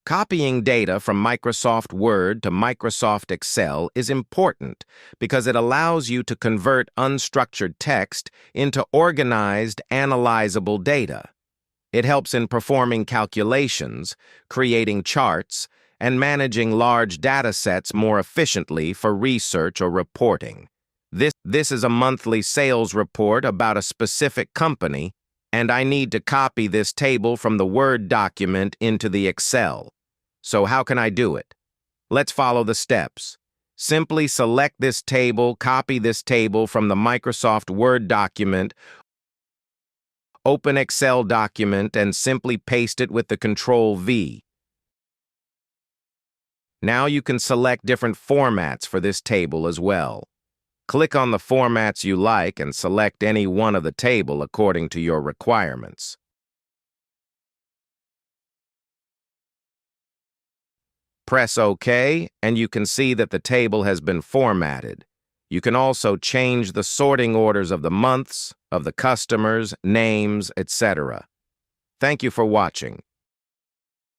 Copying data from Microsoft Word to Microsoft Excel is important because it allows you to convert unstructured text into organized, analyzable data. It helps in performing calculations, creating charts, and managing large data sets more efficiently for research or reporting. This is a monthly sales report about a specific company, and I need to copy this table from the Word document into the Excel. So how can I do it? Let's follow the steps. Simply select this table, copy this table from the Microsoft Word document, open Excel document, and simply paste it with the Control-V. Now you can select different formats for this table as well. Click on the formats you like and select any one of the table according to your requirements. Press OK, and you can see that the table has been formatted. You can also change the sorting orders of the months, of the customers, names, etc. Thank you for watching.